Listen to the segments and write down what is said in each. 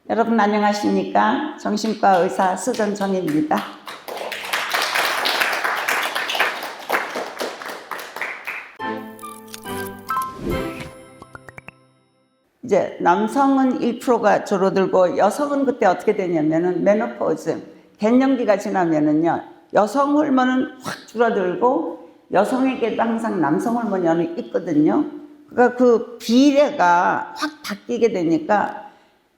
여러분 안녕하십니까? 정신과 의사 수전정입니다. 이제 남성은 1%가 줄어들고 여성은 그때 어떻게 되냐면은 메노포즈, 갱년기가 지나면은요 여성 호르몬은 확 줄어들고 여성에게도 항상 남성 호르몬이 있거든요. 그러니까 그 비례가 확 바뀌게 되니까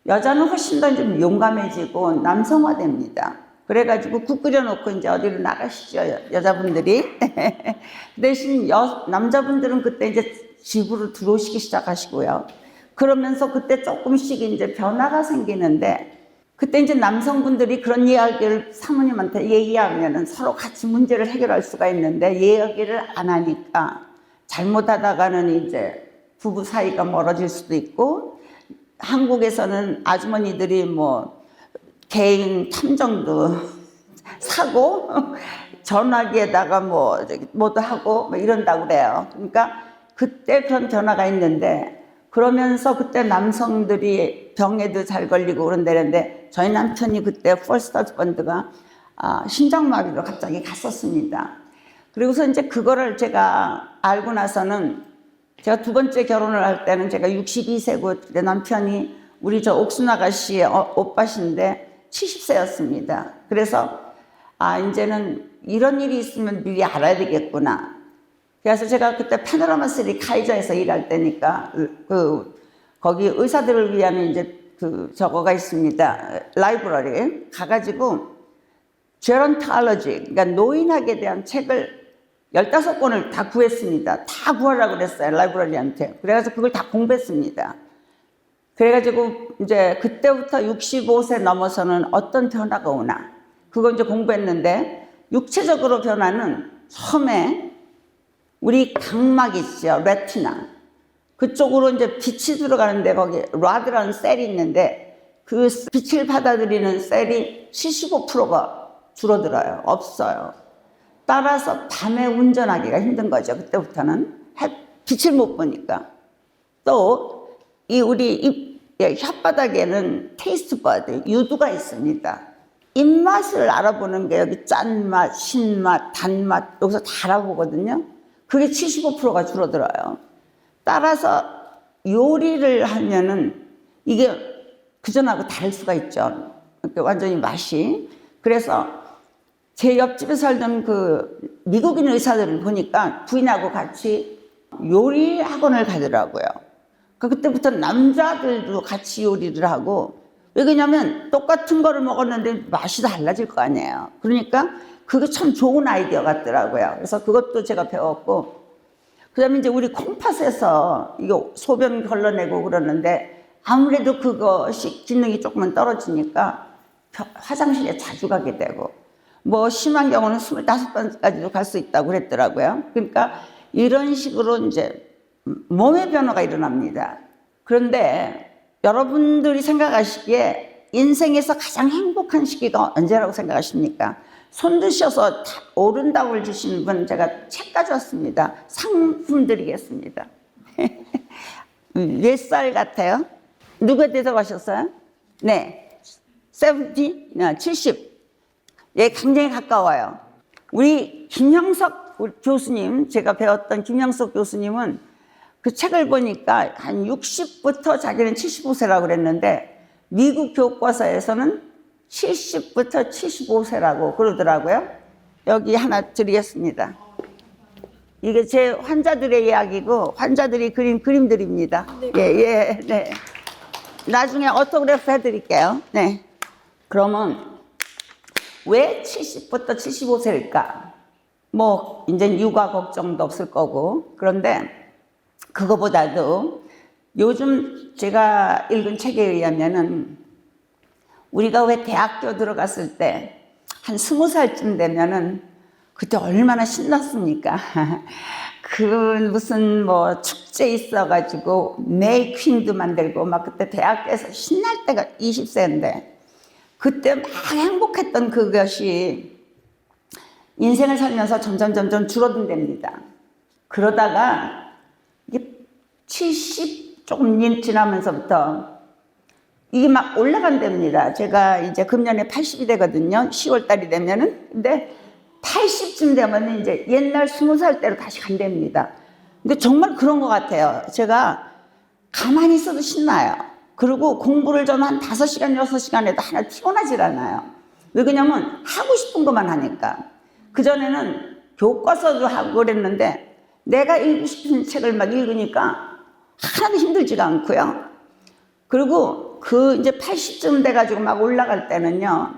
여자는 훨씬 더 좀 용감해지고 남성화됩니다. 그래가지고 국 끓여놓고 이제 어디로 나가시죠, 여자분들이. 그 대신 남자분들은 그때 이제 집으로 들어오시기 시작하시고요. 그러면서 그때 조금씩 이제 변화가 생기는데, 그때 이제 남성분들이 그런 이야기를 사모님한테 얘기하면은 서로 같이 문제를 해결할 수가 있는데, 이야기를 안 하니까 잘못하다가는 이제 부부 사이가 멀어질 수도 있고, 한국에서는 아주머니들이 뭐 개인 탐정도 사고 전화기에다가 뭐도 하고 뭐 이런다고 그래요. 그러니까 그때 그런 변화가 있는데, 그러면서 그때 남성들이 병에도 잘 걸리고 그런다는데, 저희 남편이 그때 퍼스트 허즈번드가 심장마비로 갑자기 갔었습니다. 그리고서 이제 그거를 제가 알고 나서는, 제가 두 번째 결혼을 할 때는 제가 62세고 내 남편이 우리 저 옥순 아가씨의 오빠신데 70세였습니다. 그래서 이제는 이런 일이 있으면 미리 알아야 되겠구나. 그래서 제가 그때 파노라마 3 카이저에서 일할 때니까 거기 의사들을 위한 이제 저거가 있습니다. 라이브러리 가가지고 제런탈러지, 그러니까 노인학에 대한 책을 15권을 다 구했습니다. 다 구하라고 그랬어요, 라이브러리한테. 그래가지고 그걸 다 공부했습니다. 그래가지고 이제 그때부터 65세 넘어서는 어떤 변화가 오나, 그거 이제 공부했는데, 육체적으로 변화는 처음에 우리 각막 있죠, 레티나. 그쪽으로 이제 빛이 들어가는데, 거기 라드라는 셀이 있는데, 그 빛을 받아들이는 셀이 75%가 줄어들어요. 없어요. 따라서 밤에 운전하기가 힘든 거죠. 그때부터는 빛을 못 보니까. 또 우리 혓바닥에는 테이스트 버드, 유두가 있습니다. 입맛을 알아보는 게 여기 짠맛, 신맛, 단맛, 여기서 다 알아보거든요. 그게 75%가 줄어들어요. 따라서 요리를 하면은 이게 그전하고 다를 수가 있죠. 완전히 맛이. 그래서 제 옆집에 살던 그 미국인 의사들을 보니까 부인하고 같이 요리 학원을 가더라고요. 그때부터 남자들도 같이 요리를 하고, 왜 그러냐면 똑같은 거를 먹었는데 맛이 달라질 거 아니에요. 그러니까 그게 참 좋은 아이디어 같더라고요. 그래서 그것도 제가 배웠고, 그 다음에 이제 우리 콩팥에서 이거 소변 걸러내고 그러는데, 아무래도 그것이 기능이 조금은 떨어지니까 화장실에 자주 가게 되고, 뭐 심한 경우는 25번까지도 갈 수 있다고 그랬더라고요. 그러니까 이런 식으로 이제 몸의 변화가 일어납니다. 그런데 여러분들이 생각하시기에 인생에서 가장 행복한 시기가 언제라고 생각하십니까? 손 드셔서 오른다고 주시는 분 제가 책 가져왔습니다. 상품 드리겠습니다. 몇 살 같아요? 누가 대답하셨어요? 네. 70? 70. 예, 굉장히 가까워요. 우리 김형석 교수님, 제가 배웠던 김형석 교수님은 그 책을 보니까 한 60부터 자기는 75세라고 그랬는데, 미국 교과서에서는 70부터 75세라고 그러더라고요. 여기 하나 드리겠습니다. 이게 제 환자들의 이야기고, 환자들이 그린 그림들입니다. 네. 나중에 오토그래프 해드릴게요. 네. 그러면 왜 70부터 75세일까? 뭐 이제 육아 걱정도 없을 거고. 그런데 그거보다도 요즘 제가 읽은 책에 의하면은, 우리가 왜 대학교 들어갔을 때 한 20살쯤 되면은 그때 얼마나 신났습니까? 그 무슨 뭐 축제 있어가지고 메이퀸도 만들고 막, 그때 대학교에서 신날 때가 20세인데 그때 막 행복했던 그것이 인생을 살면서 점점 줄어든답니다. 그러다가 이게 70 조금 지나면서부터 이게 막 올라간답니다. 제가 이제 금년에 80이 되거든요. 10월 달이 되면은. 근데 80쯤 되면 이제 옛날 20살 때로 다시 간답니다. 근데 정말 그런 것 같아요. 제가 가만히 있어도 신나요. 그리고 공부를 저는 한 5시간, 6시간 해도 하나 피곤하질 않아요. 왜 그러냐면 하고 싶은 것만 하니까. 그전에는 교과서도 하고 그랬는데 내가 읽고 싶은 책을 막 읽으니까 하나도 힘들지가 않고요. 그리고 그 이제 80쯤 돼가지고 막 올라갈 때는요,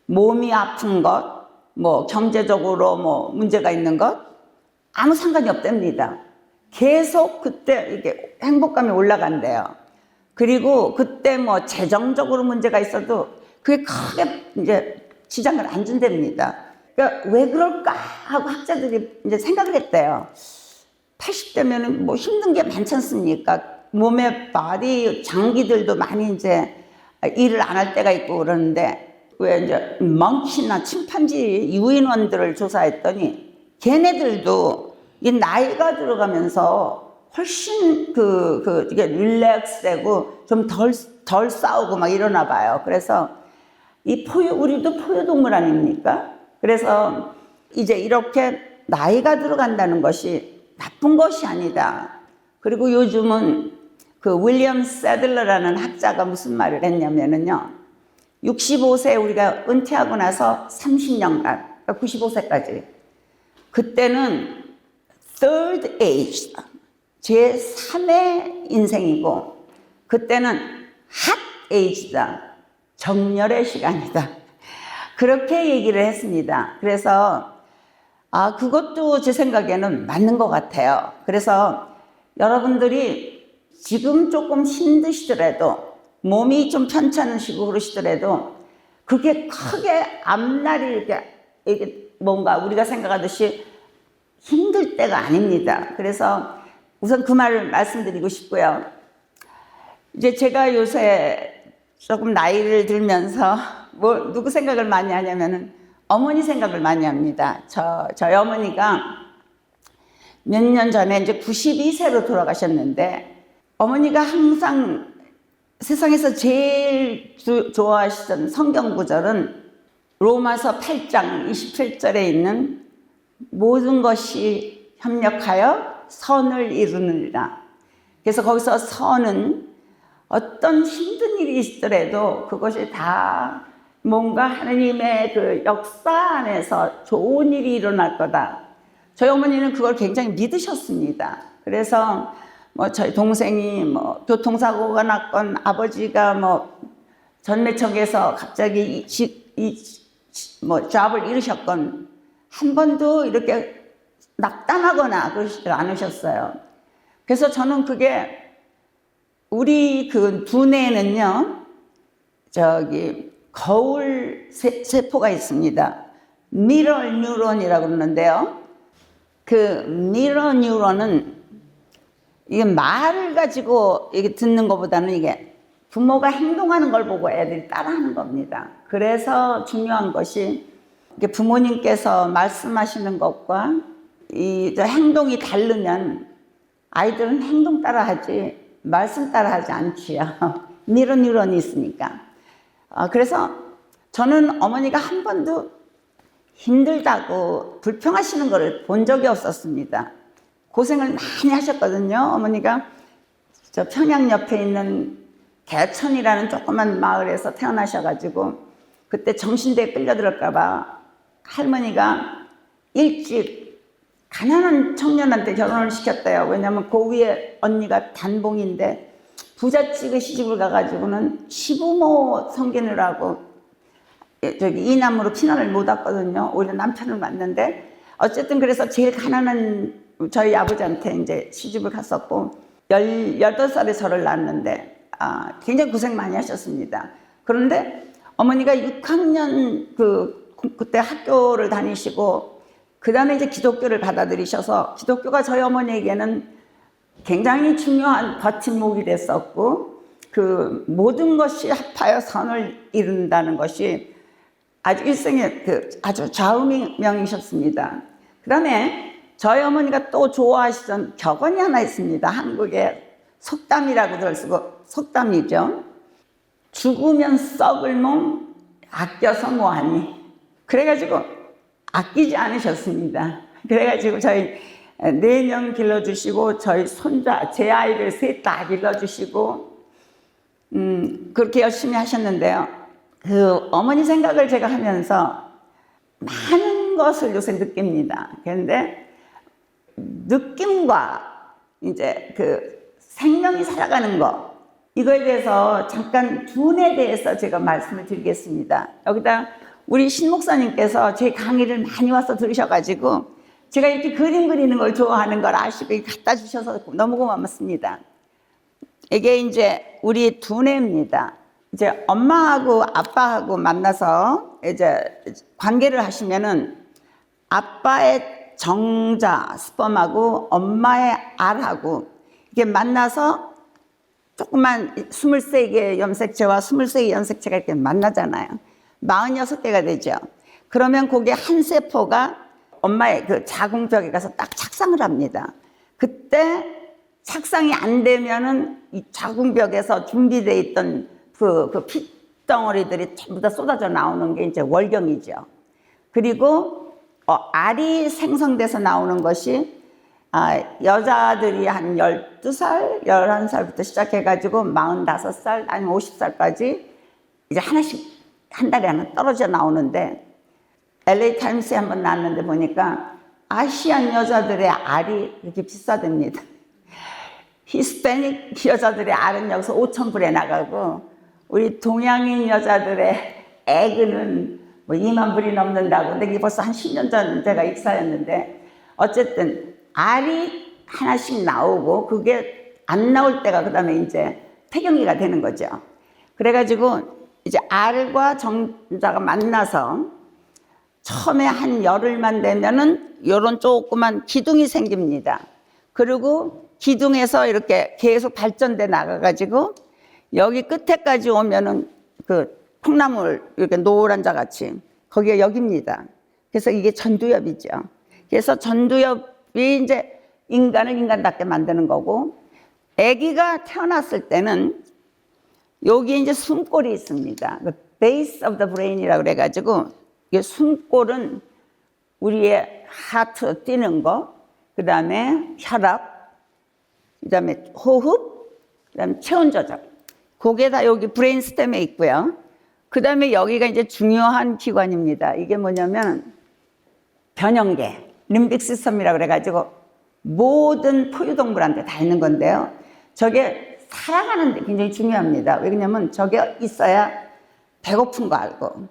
몸이 아픈 것, 뭐 경제적으로 뭐 문제가 있는 것, 아무 상관이 없답니다. 계속 그때 이게 행복감이 올라간대요. 그리고 그때 뭐 재정적으로 문제가 있어도 그게 크게 이제 지장을 안 준답니다. 그러니까 왜 그럴까 하고 학자들이 이제 생각을 했대요. 80대면은 뭐 힘든 게 많지 않습니까? 몸의 바디 장기들도 많이 이제 일을 안 할 때가 있고 그러는데, 왜 이제 멍키나 침판지 유인원들을 조사했더니 걔네들도 이 나이가 들어가면서 훨씬 이게 릴렉스되고 좀 덜 싸우고 막 이러나 봐요. 그래서 우리도 포유동물 아닙니까? 그래서 이제 이렇게 나이가 들어간다는 것이 나쁜 것이 아니다. 그리고 요즘은 그 윌리엄 세들러라는 학자가 무슨 말을 했냐면은요, 65세 우리가 은퇴하고 나서 30년간, 그러니까 95세까지, 그때는 third age, 제3의 인생이고, 그때는 hot age다, 정열의 시간이다. 그렇게 얘기를 했습니다. 그래서 그것도 제 생각에는 맞는 것 같아요. 그래서 여러분들이 지금 조금 힘드시더라도, 몸이 좀 편찮으시고 그러시더라도 그게 크게 앞날이 이게 뭔가 우리가 생각하듯이 힘들 때가 아닙니다. 그래서 우선 그 말을 말씀드리고 싶고요. 이제 제가 요새 조금 나이를 들면서 누구 생각을 많이 하냐면은 어머니 생각을 많이 합니다. 저희 어머니가 몇 년 전에 이제 92세로 돌아가셨는데, 어머니가 항상 세상에서 제일 좋아하시던 성경 구절은 로마서 8장 27절에 있는 모든 것이 협력하여 선을 이루느니라. 그래서 거기서 선은 어떤 힘든 일이 있더라도 그것이 다 뭔가 하나님의 그 역사 안에서 좋은 일이 일어날 거다. 저희 어머니는 그걸 굉장히 믿으셨습니다. 그래서 뭐 저희 동생이 뭐 교통사고가 났건, 아버지가 뭐 전매청에서 갑자기 뭐 잡을 잃으셨건, 한 번도 이렇게 낙담하거나 그러시지 않으셨어요. 그래서 저는 그게 우리 그 두뇌는요, 거울 세포가 있습니다. 미러 뉴런이라고 그러는데요. 그 미러 뉴런은 이게 말을 가지고 이게 듣는 것보다는 이게 부모가 행동하는 걸 보고 애들이 따라하는 겁니다. 그래서 중요한 것이 이게 부모님께서 말씀하시는 것과 이 행동이 다르면 아이들은 행동 따라하지 말씀 따라하지 않지요. 미러 뉴런이 있으니까. 그래서 저는 어머니가 한 번도 힘들다고 불평하시는 것을 본 적이 없었습니다. 고생을 많이 하셨거든요. 어머니가 저 평양 옆에 있는 개천이라는 조그만 마을에서 태어나셔가지고 그때 정신대에 끌려들을까 봐 할머니가 일찍 가난한 청년한테 결혼을 시켰대요. 왜냐하면 그 위에 언니가 단봉인데 부잣집에 시집을 가가지고는 시부모 섬기느라고 이남으로 피난을 못 왔거든요. 오히려 남편을 만났는데, 어쨌든 그래서 제일 가난한 저희 아버지한테 이제 시집을 갔었고, 18살에 저를 낳았는데 굉장히 고생 많이 하셨습니다. 그런데 어머니가 6학년 그때 학교를 다니시고 그 다음에 이제 기독교를 받아들이셔서, 기독교가 저희 어머니에게는 굉장히 중요한 버팀목이 됐었고, 그 모든 것이 합하여 선을 이룬다는 것이 아주 일생의 아주 좌우명이셨습니다. 그 다음에 저희 어머니가 또 좋아하시던 격언이 하나 있습니다. 한국의 속담이라고들 쓰고, 속담이죠. 죽으면 썩을 몸 아껴서 뭐하니. 그래가지고 아끼지 않으셨습니다. 그래가지고 저희 4명 길러주시고 저희 손자 제 아이를 셋 다 길러주시고 그렇게 열심히 하셨는데요. 그 어머니 생각을 제가 하면서 많은 것을 요새 느낍니다. 그런데 느낌과 이제 그 생명이 살아가는 것, 이거에 대해서 잠깐 둔에 대해서 제가 말씀을 드리겠습니다. 여기다 우리 신 목사님께서 제 강의를 많이 와서 들으셔가지고 제가 이렇게 그림 그리는 걸 좋아하는 걸 아시고 갖다 주셔서 너무 고맙습니다. 이게 이제 우리 두뇌입니다. 이제 엄마하고 아빠하고 만나서 이제 관계를 하시면은 아빠의 정자 스펌하고 엄마의 알하고 이게 만나서 조그만 23개의 염색체와 23개의 염색체가 이렇게 만나잖아요. 46개가 되죠. 그러면 그게 한 세포가 엄마의 그 자궁벽에 가서 딱 착상을 합니다. 그때 착상이 안 되면은 이 자궁벽에서 준비되어 있던 그 핏덩어리들이 전부 다 쏟아져 나오는 게 이제 월경이죠. 그리고 알이 생성돼서 나오는 것이 여자들이 한 12살, 11살부터 시작해가지고 45살, 아니면 50살까지 이제 하나씩 한 달에 하나 떨어져 나오는데 LA 타임스에 한번 나왔는데 보니까 아시안 여자들의 알이 이렇게 비싸답니다. 히스패닉 여자들의 알은 여기서 5,000불에 나가고 우리 동양인 여자들의 에그는 뭐 2만 불이 넘는다고. 근데 이게 벌써 한 10년 전 제가 익사였는데 어쨌든 알이 하나씩 나오고 그게 안 나올 때가 그다음에 이제 폐경기가 되는 거죠. 그래가지고 이제 알과 정자가 만나서 처음에 한 열흘만 되면은 요런 조그만 기둥이 생깁니다. 그리고 기둥에서 이렇게 계속 발전돼 나가가지고 여기 끝에까지 오면은 그 콩나물 이렇게 노란 자 같이 거기가 여기입니다. 그래서 이게 전두엽이죠. 그래서 전두엽이 이제 인간을 인간답게 만드는 거고, 아기가 태어났을 때는 여기 이제 숨골이 있습니다. base of the brain이라고 그래가지고 이게 숨골은 우리의 하트 뛰는 거, 그 다음에 혈압, 그 다음에 호흡, 그 다음에 체온 조절. 그게 다 여기 브레인 스템에 있고요. 그 다음에 여기가 이제 중요한 기관입니다. 이게 뭐냐면 변형계, 림빅 시스템이라고 그래가지고 모든 포유동물한테 다 있는 건데요. 저게 살아가는 데 굉장히 중요합니다. 왜냐면 저게 있어야 배고픈 거 알고,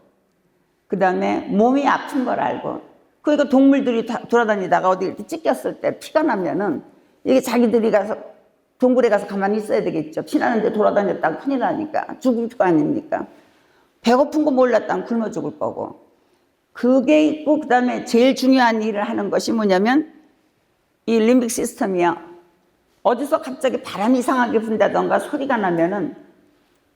그 다음에 몸이 아픈 걸 알고, 그러니까 동물들이 돌아다니다가 어디 이렇게 찢겼을 때 피가 나면은 이게 자기들이 가서 동굴에 가서 가만히 있어야 되겠죠. 피나는데 돌아다녔다가 큰일 나니까 죽을 거 아닙니까? 배고픈 거 몰랐다면 굶어 죽을 거고. 그게 있고, 그 다음에 제일 중요한 일을 하는 것이 뭐냐면 이 림빅 시스템이요. 어디서 갑자기 바람이 이상하게 분다던가 소리가 나면은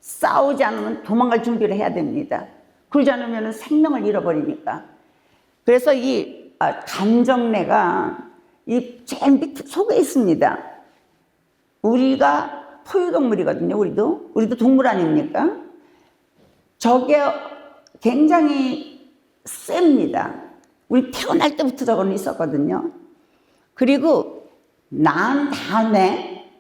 싸우지 않으면 도망갈 준비를 해야 됩니다. 그러지 않으면 생명을 잃어버리니까. 그래서 이 감정내가 이 제일 밑 속에 있습니다. 우리가 포유동물이거든요. 우리도 동물 아닙니까? 저게 굉장히 셉니다. 우리 태어날 때부터 저거는 있었거든요. 그리고 낳은 다음에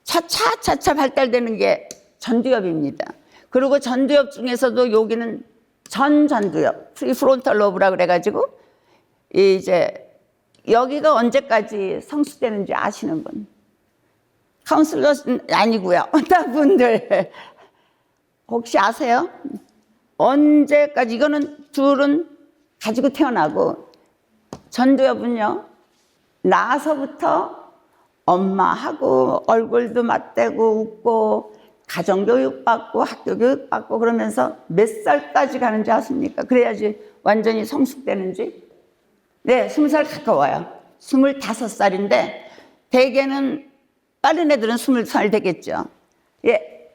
차차 발달되는 게 전두엽입니다. 그리고 전두엽 중에서도 여기는 전두엽, 프리프론탈 로브라고 그래가지고 이제 여기가 언제까지 성숙되는지 아시는 분? 카운슬러는 아니고요. 어떤 분들 혹시 아세요? 언제까지? 이거는 둘은 가지고 태어나고 전두엽은요, 나서부터 엄마하고 얼굴도 맞대고 웃고 가정교육 받고 학교교육 받고 그러면서 몇 살까지 가는지 아십니까? 그래야지 완전히 성숙되는지. 네, 20살 가까워요. 25살인데 대개는 빠른 애들은 20살 되겠죠. 예,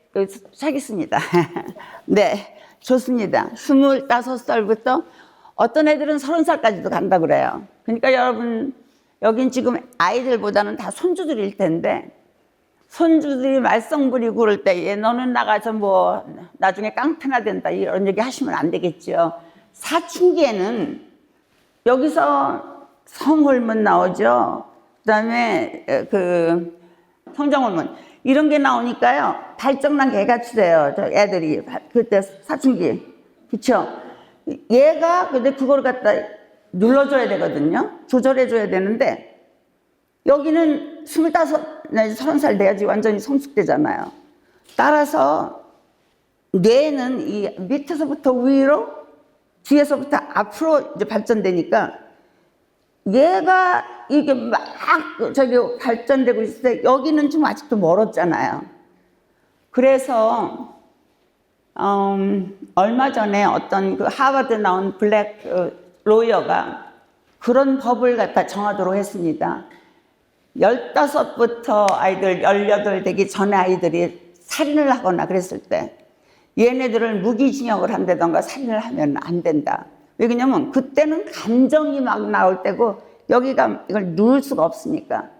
사겠습니다. 네, 좋습니다. 25살부터 어떤 애들은 30살까지도 간다 그래요. 그러니까 여러분, 여긴 지금 아이들보다는 다 손주들일 텐데 손주들이 말썽 부리고 그럴 때, 얘 너는 나가서 뭐 나중에 깡패나 된다 이런 얘기 하시면 안 되겠죠. 사춘기에는 여기서 성홀문 나오죠. 그다음에 그 성장홀문 이런 게 나오니까요. 발정난 개같이 돼요. 저 애들이 그때 사춘기. 그렇죠? 얘가 근데 그걸 갖다 눌러줘야 되거든요. 조절해줘야 되는데 여기는 25, 내지 30살 돼야지 완전히 성숙되잖아요. 따라서 뇌는 이 밑에서부터 위로, 뒤에서부터 앞으로 이제 발전되니까 얘가 이게 막 저기 발전되고 있을 때 여기는 좀 아직도 멀었잖아요. 그래서 얼마 전에 어떤 그 하버드 나온 블랙 로이어가 그런 법을 갖다 정하도록 했습니다. 15부터 아이들 18 되기 전에 아이들이 살인을 하거나 그랬을 때 얘네들을 무기징역을 한다던가 살인을 하면 안 된다. 왜냐면 그때는 감정이 막 나올 때고 여기가 이걸 누울 수가 없으니까.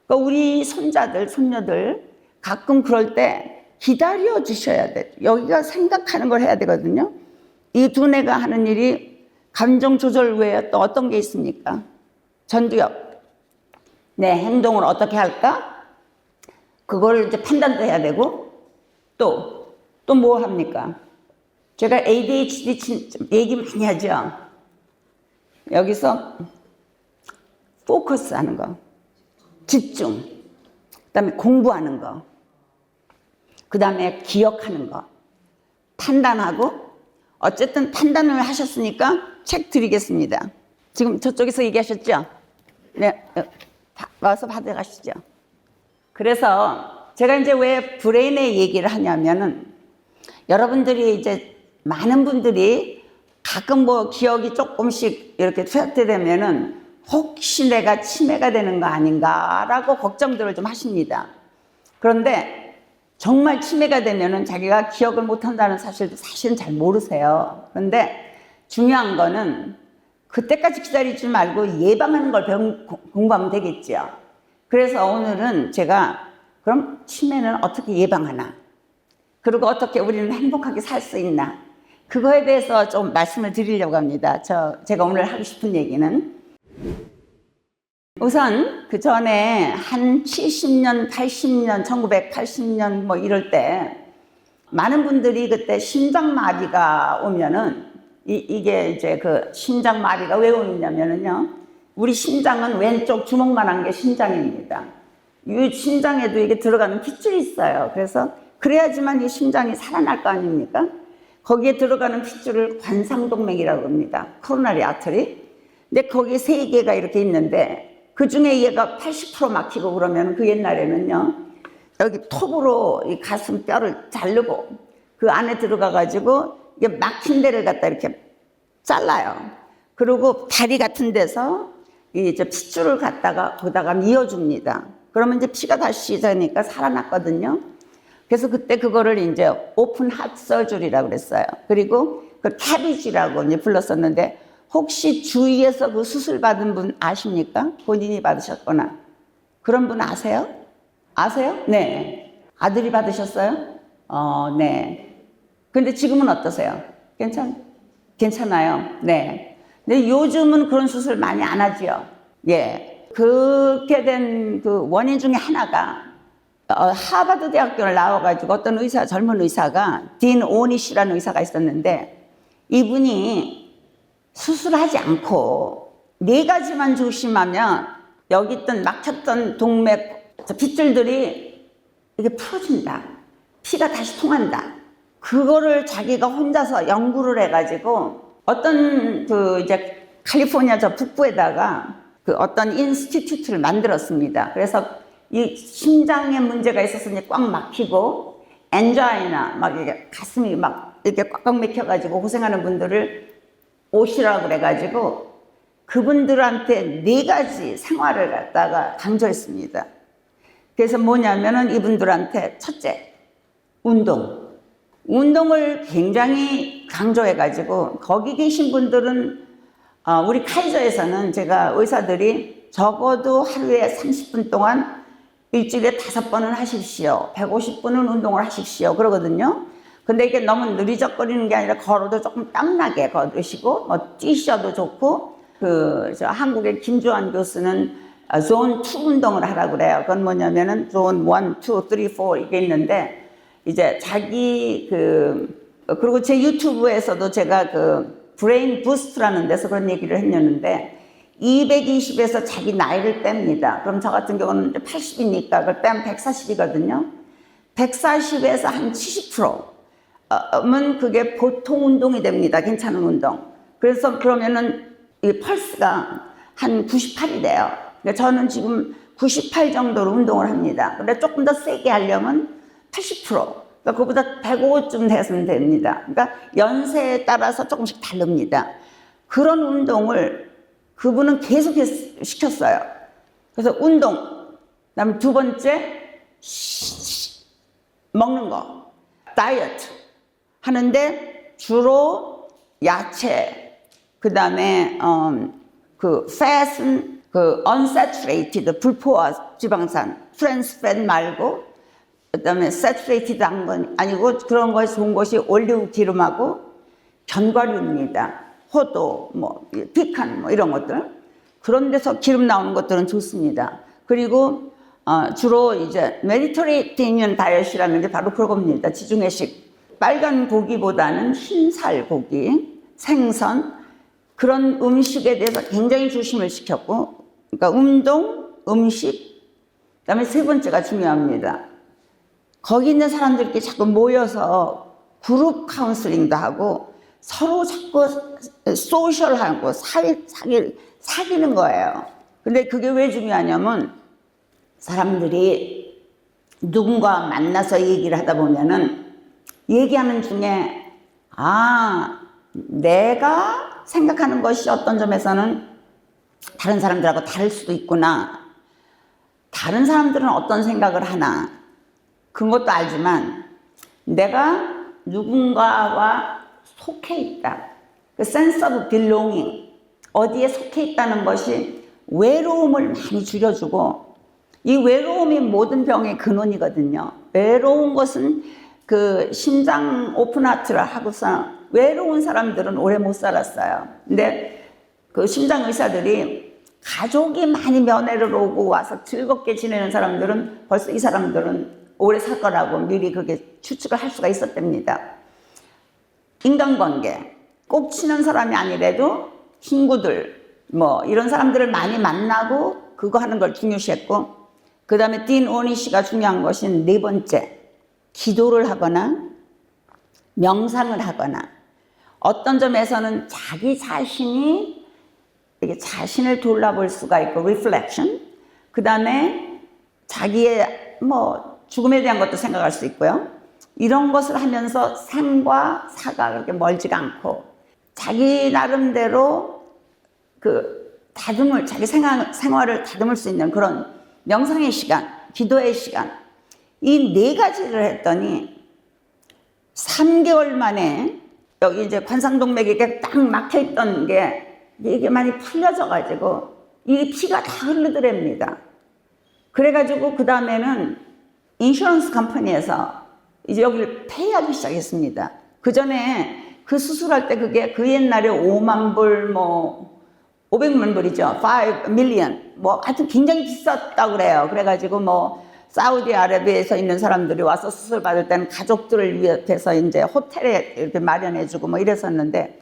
그러니까 우리 손자들, 손녀들 가끔 그럴 때 기다려 주셔야 돼. 여기가 생각하는 걸 해야 되거든요. 이 두뇌가 하는 일이 감정 조절 외에 또 어떤 게 있습니까? 전두엽. 내 행동을 어떻게 할까? 그걸 이제 판단도 해야 되고 또 뭐 합니까? 제가 ADHD 얘기 많이 하죠. 여기서 포커스 하는 거, 집중, 그다음에 공부하는 거, 그다음에 기억하는 거, 판단하고 어쨌든 판단을 하셨으니까 책 드리겠습니다. 지금 저쪽에서 얘기하셨죠? 네, 와서 받아가시죠. 그래서 제가 이제 왜 브레인의 얘기를 하냐면은 여러분들이 이제 많은 분들이 가끔 뭐 기억이 조금씩 이렇게 퇴화되면은 혹시 내가 치매가 되는 거 아닌가라고 걱정들을 좀 하십니다. 그런데 정말 치매가 되면은 자기가 기억을 못 한다는 사실도 사실은 잘 모르세요. 그런데 중요한 거는 그때까지 기다리지 말고 예방하는 걸 공부하면 되겠죠. 그래서 오늘은 제가 그럼 치매는 어떻게 예방하나? 그리고 어떻게 우리는 행복하게 살 수 있나? 그거에 대해서 좀 말씀을 드리려고 합니다. 제가 오늘 하고 싶은 얘기는 우선 그 전에 한 70년, 80년, 1980년 뭐 이럴 때 많은 분들이 그때 심장마비가 오면은 이게 이제 그 심장마비가 왜 오냐면은요. 우리 심장은 왼쪽 주먹만한 게 심장입니다. 이 심장에도 이게 들어가는 핏줄이 있어요. 그래서 그래야지만 이 심장이 살아날 거 아닙니까? 거기에 들어가는 핏줄을 관상동맥이라고 합니다. 코로나리 아터리. 근데 거기에 3개가 이렇게 있는데 그 중에 얘가 80% 막히고 그러면 그 옛날에는요. 여기 톱으로 이 가슴 뼈를 자르고 그 안에 들어가 가지고 이게 막힌 데를 갖다 이렇게 잘라요. 그리고 다리 같은 데서 이제 핏줄을 갖다가 거기다가 미어줍니다. 그러면 이제 피가 다시 되니까 살아났거든요. 그래서 그때 그거를 이제 오픈 하트 서저리라고 그랬어요. 그리고 그 캐비지라고 이제 불렀었는데 혹시 주위에서 그 수술 받은 분 아십니까? 본인이 받으셨거나 그런 분 아세요? 아세요? 네. 아들이 받으셨어요? 네. 근데 지금은 어떠세요? 괜찮아요? 네. 근데 요즘은 그런 수술 많이 안 하지요. 예. 그렇게 된 그 원인 중에 하나가 하버드 대학교를 나와가지고 어떤 의사, 젊은 의사가 딘 오니시라는 의사가 있었는데 이분이 수술하지 않고 4가지만 조심하면 여기 있던 막혔던 동맥 핏줄들이 이게 풀어진다. 피가 다시 통한다. 그거를 자기가 혼자서 연구를 해가지고 어떤 그 이제 캘리포니아 저 북부에다가 그 어떤 인스티튜트를 만들었습니다. 그래서 이 심장에 문제가 있었으니 꽉 막히고 엔자이나 막 이게 가슴이 막 이렇게 꽉꽉 막혀가지고 고생하는 분들을 오시라고 그래가지고 그분들한테 4가지 생활을 갖다가 강조했습니다. 그래서 뭐냐면은 이분들한테 첫째, 운동을 굉장히 강조해가지고 거기 계신 분들은 우리 카이저에서는 제가 의사들이 적어도 하루에 30분 동안 일주일에 5번은 하십시오. 150분은 운동을 하십시오. 그러거든요. 근데 이게 너무 느리적거리는 게 아니라 걸어도 조금 땀나게 걸으시고, 뭐 뛰셔도 좋고, 한국의 김주환 교수는 존 2 운동을 하라고 그래요. 그건 뭐냐면은 존 1, 2, 3, 4 이게 있는데, 이제 그리고 제 유튜브에서도 제가 브레인 부스트라는 데서 그런 얘기를 했는데, 220에서 자기 나이를 뺍니다. 그럼 저 같은 경우는 80이니까 그걸 빼면 140이거든요. 140에서 한 70%면 그게 보통 운동이 됩니다. 괜찮은 운동. 그래서 그러면은 이 펄스가 한 98이 돼요. 그러니까 저는 지금 98 정도로 운동을 합니다. 근데 조금 더 세게 하려면 80%. 그러니까 그거보다 105쯤 됐으면 됩니다. 그러니까 연세에 따라서 조금씩 다릅니다. 그런 운동을 그분은 계속 시켰어요. 그래서 운동, 그다음에 두 번째 먹는 거, 다이어트 하는데 주로 야채, 그다음에 fat은 unsaturated 불포화 지방산, trans fat 말고, 그다음에 saturated 한 건 아니고 그런 것이 좋은 것이 올리브 기름하고 견과류입니다. 호두, 피칸, 이런 것들. 그런 데서 기름 나오는 것들은 좋습니다. 그리고, 주로 이제, 메디터레이니언 다이어트라는 게 바로 그겁니다. 지중해식. 빨간 고기보다는 흰살 고기, 생선, 그런 음식에 대해서 굉장히 조심을 시켰고, 그러니까 운동, 음식, 그 다음에 세 번째가 중요합니다. 거기 있는 사람들끼리 자꾸 모여서 그룹 카운슬링도 하고, 서로 자꾸 소셜하고 사귀는 거예요. 근데 그게 왜 중요하냐면 사람들이 누군가 만나서 얘기를 하다 보면은 얘기하는 중에 내가 생각하는 것이 어떤 점에서는 다른 사람들하고 다를 수도 있구나. 다른 사람들은 어떤 생각을 하나. 그런 것도 알지만 내가 누군가와 속해 있다. 그 sense of belonging, 어디에 속해 있다는 것이 외로움을 많이 줄여주고, 이 외로움이 모든 병의 근원이거든요. 외로운 것은 심장 오픈하트를 하고서 외로운 사람들은 오래 못 살았어요. 근데 심장 의사들이 가족이 많이 면회를 오고 와서 즐겁게 지내는 사람들은 벌써 이 사람들은 오래 살 거라고 미리 그게 추측을 할 수가 있었답니다. 인간관계, 꼭 친한 사람이 아니래도 친구들, 이런 사람들을 많이 만나고 그거 하는 걸 중요시했고, 그 다음에 딘 오니시가 중요한 것은 네 번째, 기도를 하거나 명상을 하거나 어떤 점에서는 자기 자신이 이렇게 자신을 돌아볼 수가 있고, reflection, 그 다음에 자기의 죽음에 대한 것도 생각할 수 있고요. 이런 것을 하면서 생과 사가 그렇게 멀지가 않고 자기 나름대로 자기 생활을 다듬을 수 있는 그런 명상의 시간, 기도의 시간, 이 네 가지를 했더니 3개월 만에 여기 이제 관상동맥이 이렇게 딱 막혀있던 게 이게 많이 풀려져 가지고 이 피가 다 흐르더랍니다. 그래가지고 그 다음에는 인슈런스 컴퍼니에서 이제 여기를 페이하기 시작했습니다. 그 전에 그 수술할 때 그게 그 옛날에 5만 불, 500만 불이죠. 5 million. 하여튼 굉장히 비쌌다고 그래요. 그래가지고 사우디아라비아에서 있는 사람들이 와서 수술 받을 때는 가족들을 위해서 이제 호텔에 이렇게 마련해주고 이랬었는데,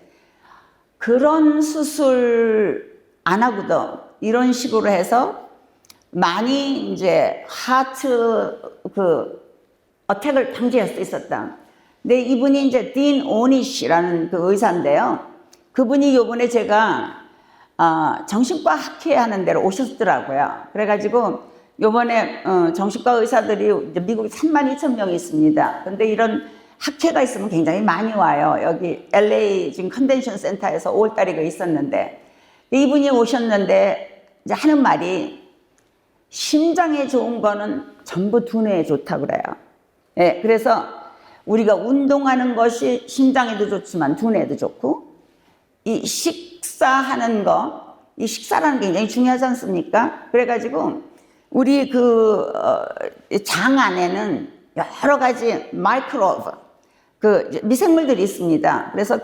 그런 수술 안 하고도 이런 식으로 해서 많이 이제 하트 어택을 방지할 수 있었다. 근데 이분이 이제 딘 오니시라는 의사인데요. 그분이 요번에 제가 정신과 학회 하는 데로 오셨더라고요. 그래가지고 요번에 정신과 의사들이 이제 미국에 32,000명이 있습니다. 근데 이런 학회가 있으면 굉장히 많이 와요. 여기 LA 지금 컨벤션 센터에서 5월달에 있었는데, 이분이 오셨는데 이제 하는 말이 심장에 좋은 거는 전부 두뇌에 좋다고 그래요. 예, 그래서 우리가 운동하는 것이 심장에도 좋지만 두뇌에도 좋고, 이 식사하는 거, 이 식사라는 게 굉장히 중요하지 않습니까? 그래가지고 우리 장 안에는 여러 가지 마이크로브, 미생물들이 있습니다. 그래서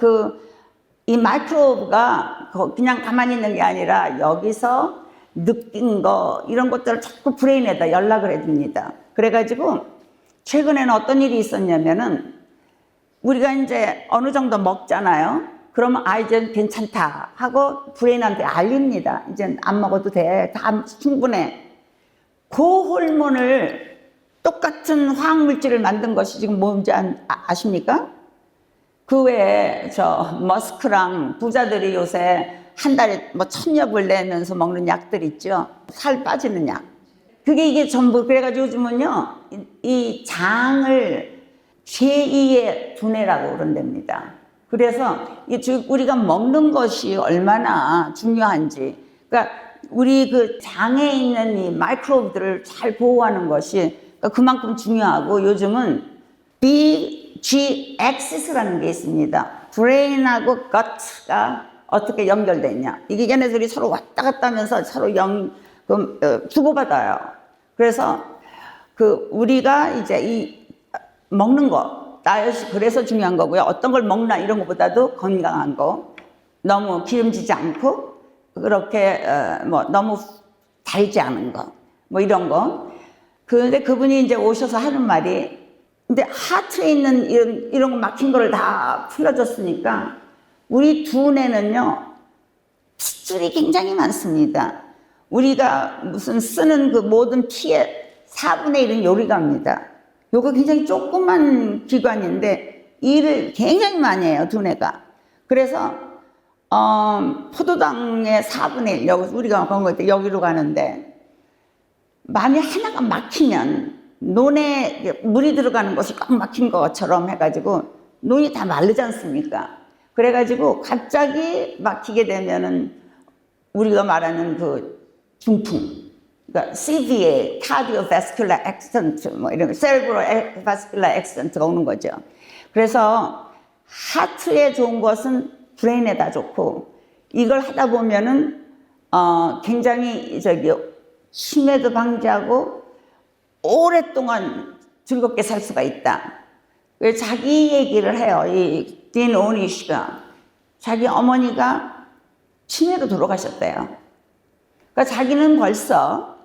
이 마이크로브가 그냥 가만히 있는 게 아니라 여기서 느낀 거, 이런 것들을 자꾸 브레인에다 연락을 해줍니다. 그래가지고 최근에는 어떤 일이 있었냐면은 우리가 이제 어느 정도 먹잖아요. 그러면 이제 괜찮다 하고 브레인한테 알립니다. 이제 안 먹어도 돼. 다 충분해. 그 호르몬을 똑같은 화학물질을 만든 것이 지금 뭔지 아십니까? 그 외에 머스크랑 부자들이 요새 한 달에 뭐 1000여 불 내면서 먹는 약들 있죠. 살 빠지는 약. 이게 전부 그래가지고 요즘은요, 이 장을 제2의 두뇌라고 그런답니다. 그래서 우리가 먹는 것이 얼마나 중요한지, 그러니까 우리 장에 있는 이 마이크로브들을 잘 보호하는 것이 그만큼 중요하고, 요즘은 BGX라는 게 있습니다. 브레인하고 겉가 어떻게 연결되냐. 이게 얘네들이 서로 왔다 갔다 하면서 서로 주고받아요. 그래서 우리가 이제 이 먹는 거, 다이어트 그래서 중요한 거고요. 어떤 걸 먹나 이런 것보다도 건강한 거, 너무 기름지지 않고 그렇게 너무 달지 않은 거, 뭐 이런 거. 근데 그분이 이제 오셔서 하는 말이, 근데 하트에 있는 이런 거 막힌 거를 다 풀어줬으니까 우리 두뇌는요, 핏줄이 굉장히 많습니다. 우리가 무슨 쓰는 모든 피의 4분의 1은 요리갑니다. 요거 굉장히 조그만 기관인데 일을 굉장히 많이 해요, 두뇌가. 그래서 포도당의 4분의 1, 여기 우리가 건거할 때 여기로 가는데, 만약 하나가 막히면 논에 물이 들어가는 것이 꽉 막힌 것처럼 해가지고 논이 다 마르지 않습니까? 그래가지고 갑자기 막히게 되면은 우리가 말하는 중풍, 그러니까 CVA, Cardiovascular Accident, 뭐 이런 Cerebrovascular Accident가 오는 거죠. 그래서 하트에 좋은 것은 브레인에다 좋고, 이걸 하다 보면은 굉장히 치매도 방지하고 오랫동안 즐겁게 살 수가 있다. 자기 얘기를 해요. 이 딘 오니쉬가 자기 어머니가 치매로 돌아가셨대요. 그러니까 자기는 벌써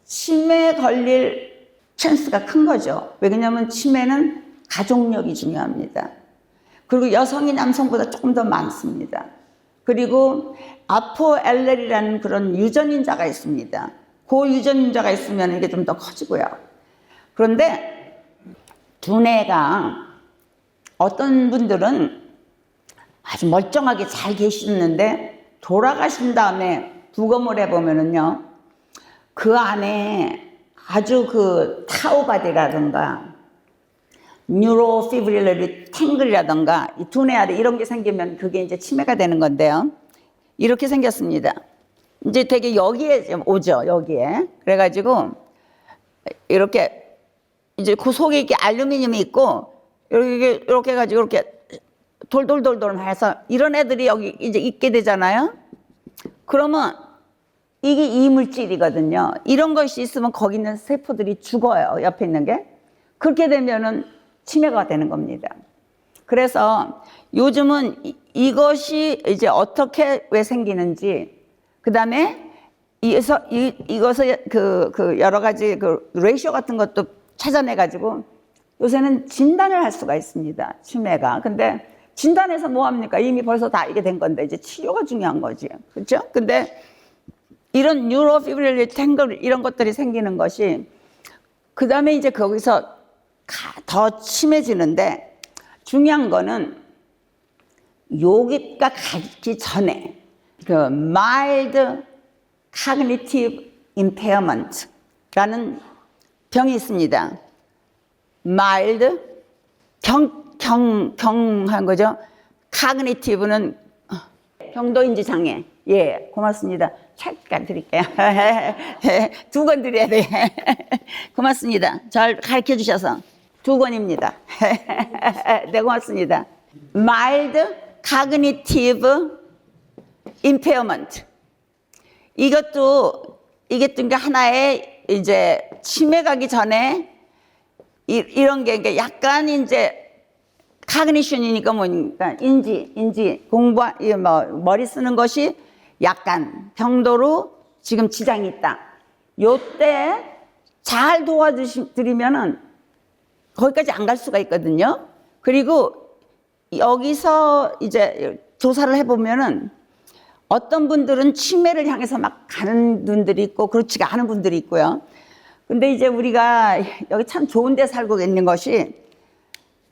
치매 걸릴 찬스가 큰 거죠. 왜냐하면 치매는 가족력이 중요합니다. 그리고 여성이 남성보다 조금 더 많습니다. 그리고 아포엘렐이라는 그런 유전인자가 있습니다. 그 유전인자가 있으면 이게 좀 더 커지고요. 그런데 두뇌가 어떤 분들은 아주 멀쩡하게 잘 계시는데 돌아가신 다음에 부검을 해보면은요, 그 안에 아주 타우바디라든가 뉴로피브릴러리 탱글이라든가 이 두뇌 안에 이런 게 생기면 그게 이제 치매가 되는 건데요. 이렇게 생겼습니다. 이제 되게 여기에 오죠, 여기에. 그래가지고 이렇게 이제 그 속에 이렇게 알루미늄이 있고 이렇게 해가지고 이렇게 돌돌돌돌 해서 이런 애들이 여기 이제 있게 되잖아요. 그러면 이게 이물질이거든요. 이런 것이 있으면 거기 있는 세포들이 죽어요, 옆에 있는 게. 그렇게 되면은 치매가 되는 겁니다. 그래서 요즘은 이것이 이제 어떻게 왜 생기는지, 그 다음에 이것을 여러 가지 레이쇼 같은 것도 찾아내가지고 요새는 진단을 할 수가 있습니다, 치매가. 근데 진단해서 뭐 합니까? 이미 벌써 다 이게 된 건데 이제 치료가 중요한 거지, 그렇죠? 근데 이런 뉴로피브릴러리 탱글 이런 것들이 생기는 것이, 그 다음에 이제 거기서 더 심해지는데, 중요한 거는 여기가 가기 전에 mild cognitive impairment라는 병이 있습니다. mild, 경한 거죠. cognitive는 경도인지 장애. 예, 고맙습니다. 잠깐 드릴게요. 2권 드려야 돼. 고맙습니다. 잘 가르쳐 주셔서 2권입니다. 네, 고맙습니다. mild cognitive impairment. 이게 또 하나의 이제 치매 가기 전에 이런 게 그러니까 약간 이제 카그니션이니까 뭐니까 인지 공부 뭐 머리 쓰는 것이 약간 정도로 지금 지장이 있다. 요때 잘 도와드리면은 거기까지 안 갈 수가 있거든요. 그리고 여기서 이제 조사를 해보면은 어떤 분들은 치매를 향해서 막 가는 분들이 있고 그렇지가 않은 분들이 있고요. 근데 이제 우리가 여기 참 좋은 데 살고 있는 것이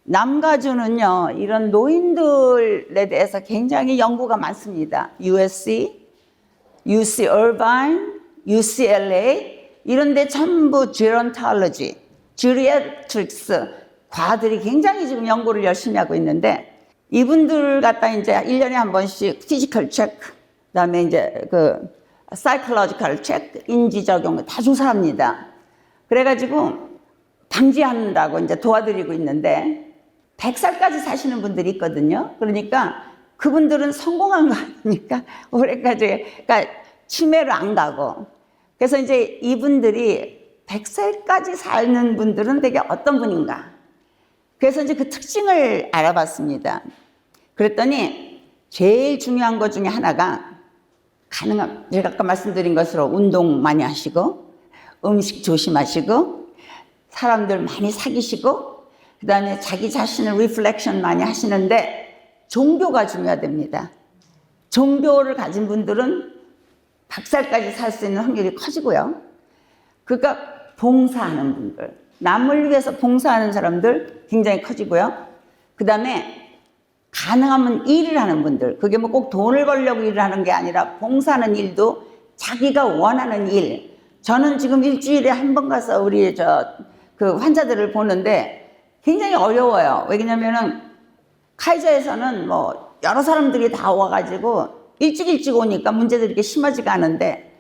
남가주는요, 이런 노인들에 대해서 굉장히 연구가 많습니다. USC, UC Irvine, UCLA 이런 데 전부 gerontology, geriatrics 과들이 굉장히 지금 연구를 열심히 하고 있는데 이분들 갖다 이제 1년에 한 번씩 피지컬 체크, 그다음에 이제 그 사이클로지컬 체크, 인지 적용 다 조사합니다. 그래가지고 방지한다고 이제 도와드리고 있는데 100살까지 사시는 분들이 있거든요. 그러니까 그분들은 성공한 거 아닙니까? 올해까지. 그러니까 치매로 안 가고. 그래서 이제 이분들이 100살까지 사는 분들은 되게 어떤 분인가. 그래서 이제 그 특징을 알아봤습니다. 그랬더니 제일 중요한 것 중에 하나가 가능한, 제가 아까 말씀드린 것으로 운동 많이 하시고, 음식 조심하시고, 사람들 많이 사귀시고, 그 다음에 자기 자신을 리플렉션 많이 하시는데 종교가 중요하답니다. 종교를 가진 분들은 100살까지 살 수 있는 확률이 커지고요. 그러니까 봉사하는 분들, 남을 위해서 봉사하는 사람들 굉장히 커지고요. 그 다음에 가능하면 일을 하는 분들, 그게 뭐 꼭 돈을 벌려고 일을 하는 게 아니라 봉사하는 일도 자기가 원하는 일. 저는 지금 일주일에 한 번 가서 우리 그 환자들을 보는데 굉장히 어려워요. 왜냐면은 카이저에서는 뭐 여러 사람들이 다 와가지고 일찍 오니까 문제들이 이렇게 심하지가 않은데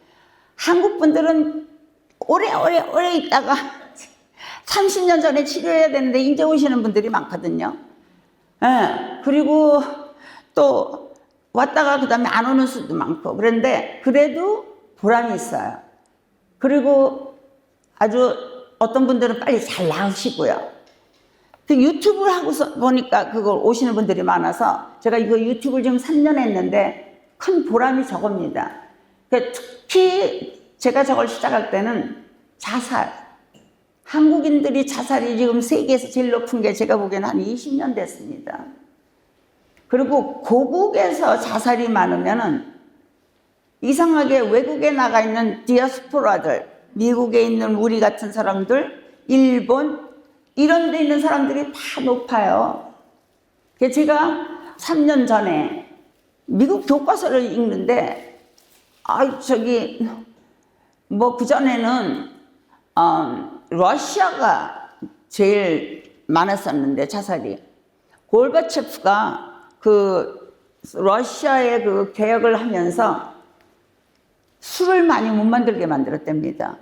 한국 분들은 오래 있다가 30년 전에 치료해야 되는데 이제 오시는 분들이 많거든요. 예. 그리고 또 왔다가 그 다음에 안 오는 수도 많고 그런데 그래도 보람이 있어요. 그리고 아주 어떤 분들은 빨리 잘 나으시고요. 그 유튜브를 하고서 보니까 그걸 오시는 분들이 많아서 제가 이거 유튜브를 지금 3년 했는데 큰 보람이 저겁니다. 특히 제가 저걸 시작할 때는 자살. 한국인들이 자살이 지금 세계에서 제일 높은 게 제가 보기에는 한 20년 됐습니다. 그리고 고국에서 자살이 많으면은 이상하게 외국에 나가 있는 디아스포라들, 미국에 있는 우리 같은 사람들, 일본, 이런 데 있는 사람들이 다 높아요. 제가 3년 전에 미국 교과서를 읽는데, 뭐 그전에는, 러시아가 제일 많았었는데, 자살이. 골바체프가 그 러시아의 그 개혁을 하면서 술을 많이 못 만들게 만들었답니다.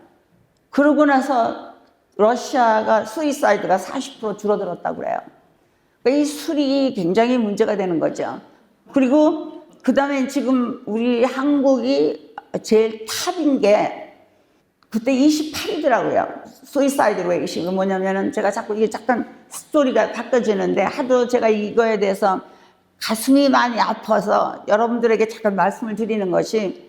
그러고 나서 러시아가 수이사이드가 40% 줄어들었다고 그래요. 그러니까 이 술이 굉장히 문제가 되는 거죠. 그리고 그 다음에 지금 우리 한국이 제일 탑인 게 그때 28이더라고요. 수이사이드 레이시가 뭐냐면은 제가 자꾸 이게 잠깐 스토리가 바꿔지는데 하도 제가 이거에 대해서 가슴이 많이 아파서 여러분들에게 잠깐 말씀을 드리는 것이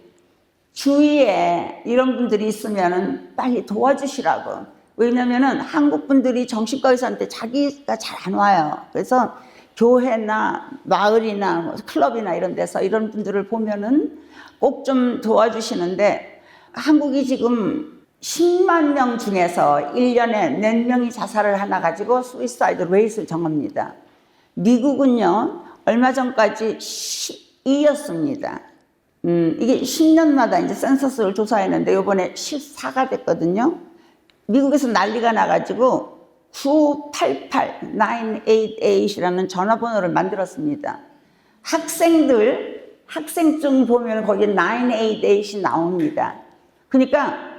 주위에 이런 분들이 있으면은 빨리 도와주시라고. 왜냐면은 한국 분들이 정신과 의사한테 자기가 잘 안 와요. 그래서 교회나 마을이나 뭐 클럽이나 이런 데서 이런 분들을 보면은 꼭 좀 도와주시는데 한국이 지금 10만 명 중에서 1년에 몇 명이 자살을 하나 가지고 수이사이드 레이트를 정합니다. 미국은요, 얼마 전까지 12였습니다. 이게 10년마다 이제 센서스를 조사했는데 이번에 14가 됐거든요. 미국에서 난리가 나가지고 988-988이라는 전화번호를 만들었습니다. 학생증 보면 거기에 988이 나옵니다. 그러니까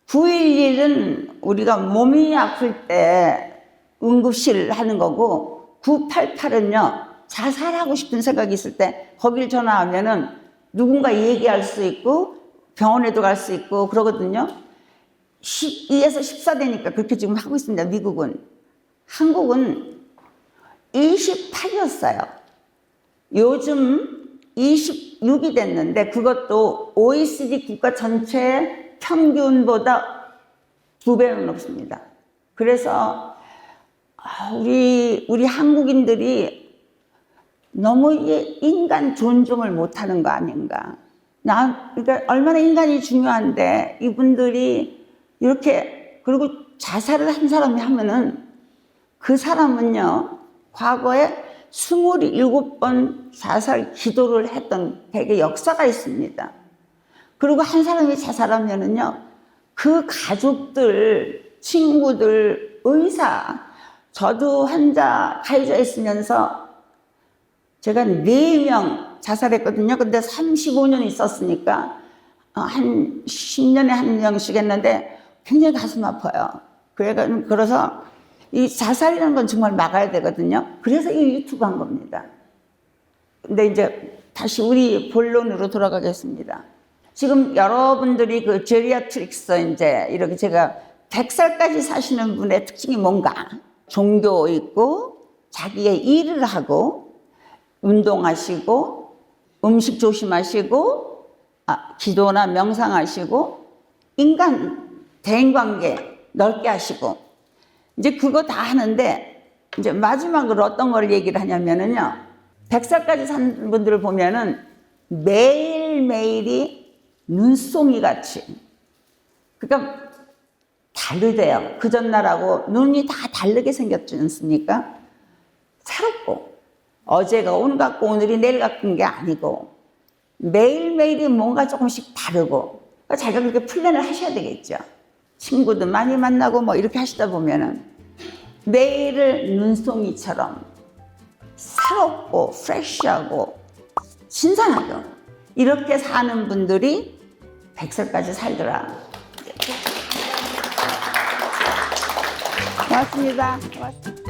911은 우리가 몸이 아플 때 응급실 하는 거고 988은요, 자살하고 싶은 생각이 있을 때 거길 전화하면은 누군가 얘기할 수 있고 병원에도 갈 수 있고 그러거든요. 12에서 14 되니까 그렇게 지금 하고 있습니다. 미국은. 한국은 28이었어요. 요즘 26이 됐는데 그것도 OECD 국가 전체 평균보다 2배는 높습니다. 그래서 우리 한국인들이 너무 인간 존중을 못하는 거 아닌가. 그러니까 얼마나 인간이 중요한데 이분들이 이렇게, 그리고 자살을 한 사람이 하면은 그 사람은요, 과거에 27번 자살 기도를 했던 되게 역사가 있습니다. 그리고 한 사람이 자살하면은요, 그 가족들, 친구들, 의사, 저도 환자, 가해자 있으면서 제가 4명 자살했거든요. 근데 35년 있었으니까 한 10년에 한 명씩 했는데 굉장히 가슴 아파요. 그래서 이 자살이라는 건 정말 막아야 되거든요. 그래서 이 유튜브 한 겁니다. 근데 이제 다시 우리 본론으로 돌아가겠습니다. 지금 여러분들이 그 제리아트릭스 이제 이렇게 제가 100살까지 사시는 분의 특징이 뭔가? 종교 있고, 자기의 일을 하고, 운동하시고, 음식 조심하시고, 기도나 명상하시고, 인간 대인관계 넓게 하시고, 이제 그거 다 하는데, 이제 마지막으로 어떤 걸 얘기를 하냐면은요, 100살까지 산 분들을 보면은 매일매일이 눈송이 같이, 그러니까 다르대요. 그 전날하고 눈이 다 다르게 생겼지 않습니까? 새롭고, 어제가 오늘 같고 오늘이 내일 같은 게 아니고, 매일매일이 뭔가 조금씩 다르고, 자기가 그렇게 플랜을 하셔야 되겠죠. 친구도 많이 만나고 뭐 이렇게 하시다 보면은 매일을 눈송이처럼 새롭고 프레쉬하고 신선하고 이렇게 사는 분들이 100살까지 살더라. 고맙습니다. 고맙습니다.